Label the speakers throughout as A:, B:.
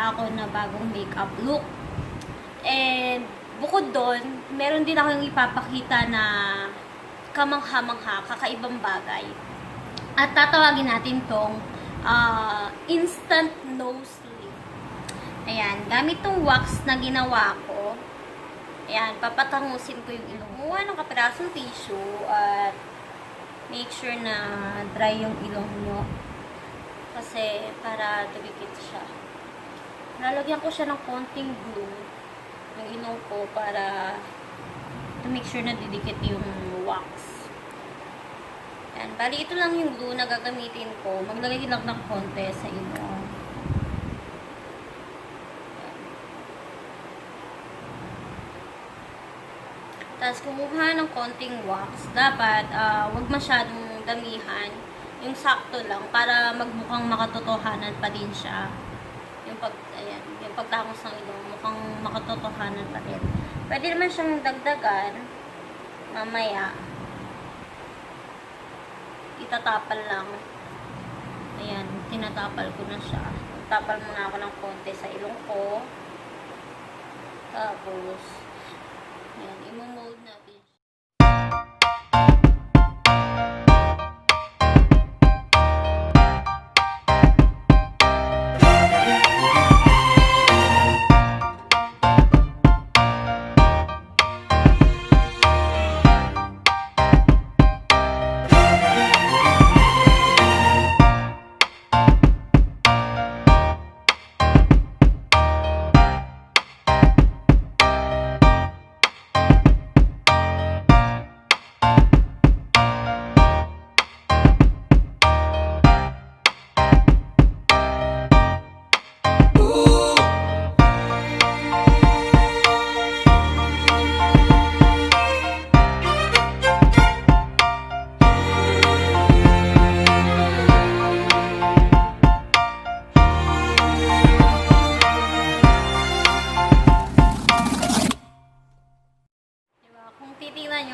A: nagpapakita ako na bagong makeup look. And bukod doon, meron din ako yung ipapakita na kamangha-mangha, kakaibang bagay. At tatawagin natin tong instant nose lift. Ayan, gamit tong wax na ginawa ko. Ayan, papatangusin ko yung ilong. Muha ng kapirasong tissue at make sure na dry yung ilong nyo. Kasi para dumikit siya. Lalagyan ko siya ng konting glue yung ilong ko para to make sure na didikit yung wax. Ayan, bali ito lang yung glue na gagamitin ko. Maglagay lang ng konti sa ilong. Tapos kumuha ng konting wax. Dapat wag masyadong damihan. Yung sakto lang para magmukhang makatotohanan pa din siya. Yung pagtangos ng ilong, mukhang makatotohanan pa din. Pwede naman siyang dagdagan mamaya. Itatapal lang. Ayan, tinatapal ko na siya. Tapal muna ako ng konti sa ilong ko. Tapos, ayan, imo-mold natin.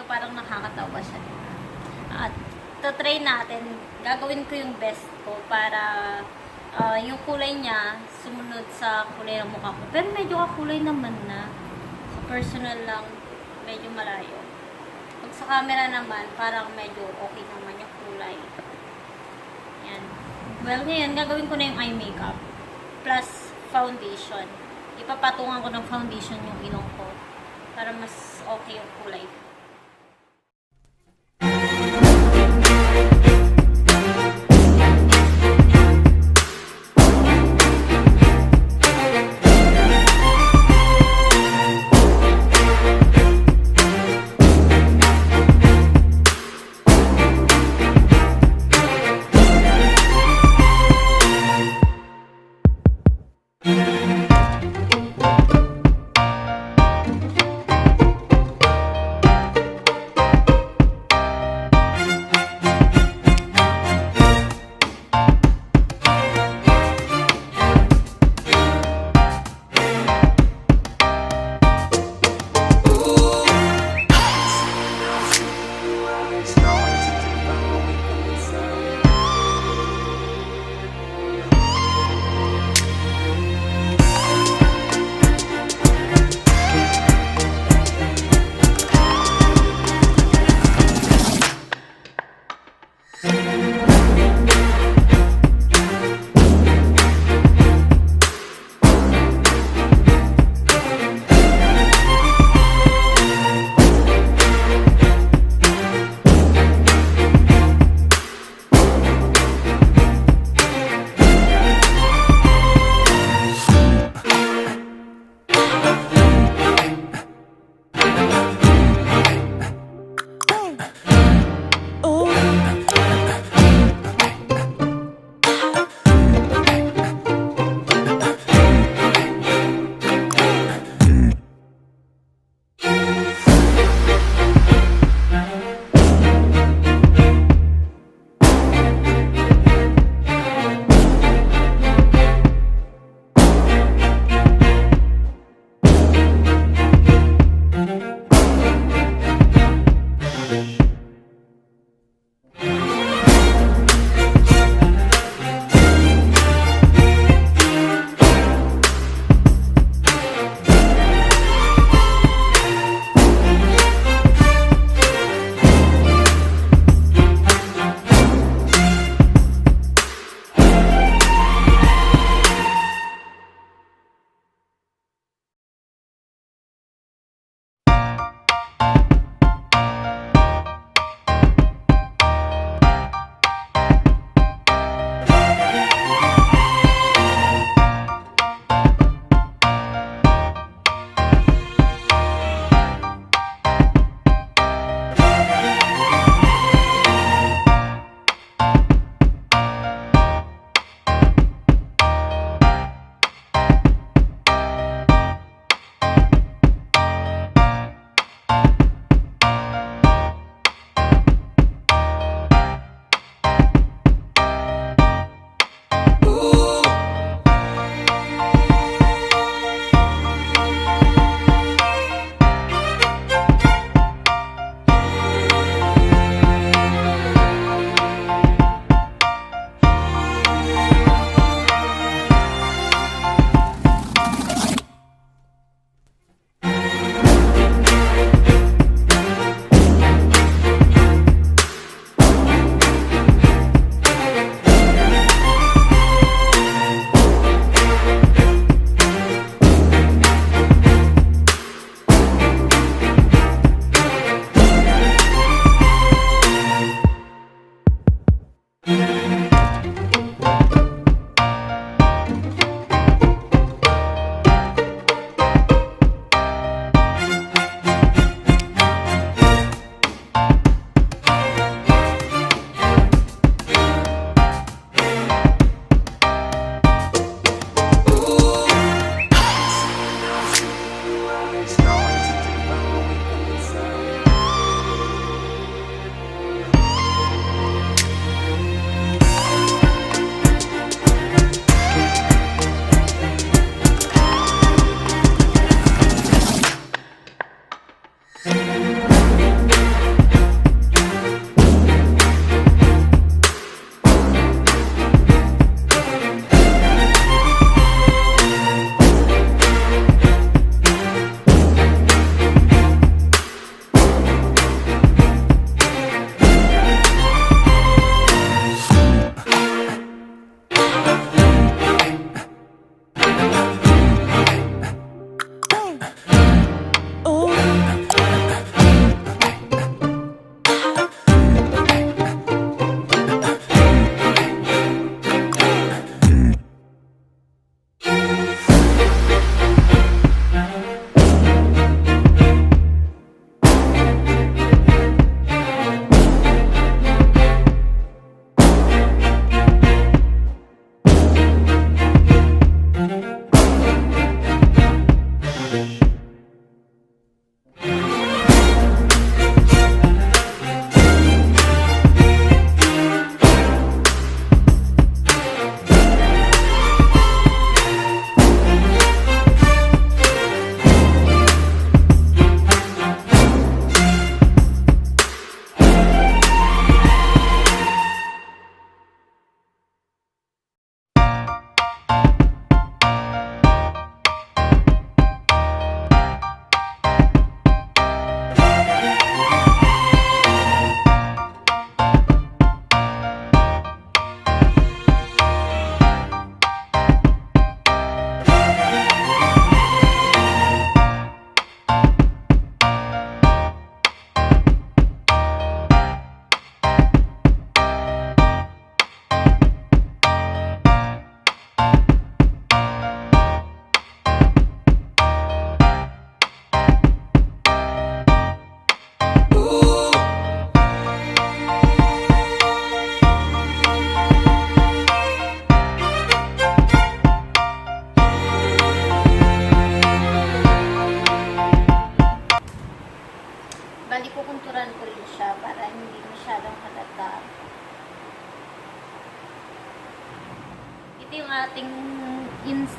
A: Parang nakakatawa siya. At try natin, gagawin ko yung best ko para yung kulay niya sumunod sa kulay ng mukha ko. Pero medyo kakulay naman na. Sa personal lang, medyo malayo. Pag sa camera naman, parang medyo okay naman yung kulay. Yan. Well, ngayon, gagawin ko na yung eye makeup plus foundation. Ipapatungan ko ng foundation yung ilong ko para mas okay yung kulay.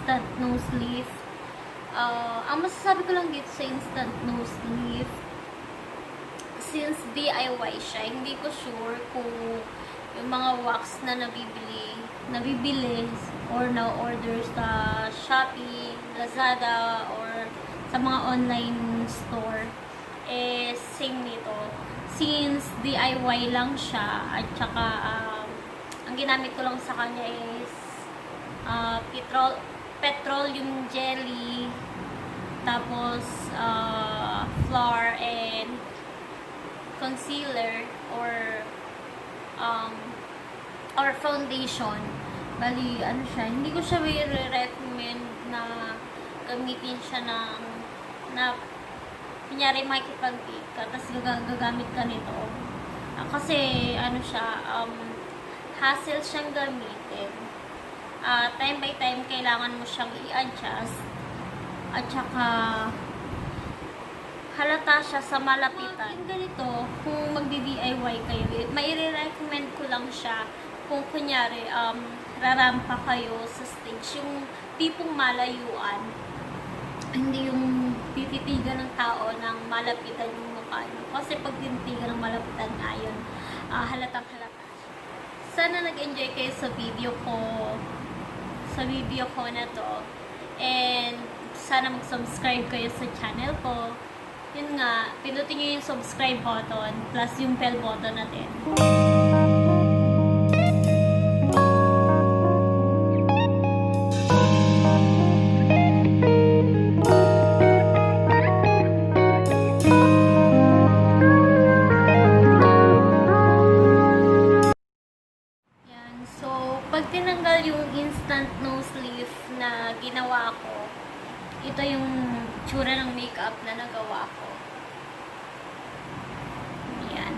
A: instant nose lift. Ang masasabi ko lang dito sa instant nose lift, since DIY siya, hindi ko sure kung yung mga wax na nabibili or na-order sa Shopee, Lazada, or sa mga online store, same nito. Since DIY lang siya, at saka ang ginamit ko lang sa kanya is petroleum jelly, tapos flour and concealer or foundation. Bali, ano siya, hindi ko siya recommend na gamitin siya na kunyari makikipag-bake ka, tapos gagamit ka nito. Kasi, ano siya, hassle siyang gamitin. Time by time, kailangan mo siyang i-adjust. At saka, halata siya sa malapitan. Yung ganito, kung magdi-DIY kayo, mai-recommend ko lang siya kung kunyari, rarampa kayo sa stage, yung tipong malayuan, hindi yung tititigan ng tao ng malapitan yung mukha nyo. Kasi pag tititigan ng malapitan nga yun, halatang halata. Sana nag-enjoy kayo sa video ko na to. And sana mag-subscribe kayo sa channel ko. Yun nga, pinutin nyo yung subscribe button plus yung bell button natin. Yan. So, pag tinanggal yung instant nose lift na ginawa ko, ito yung tsura ng makeup na nagawa ko. Yan.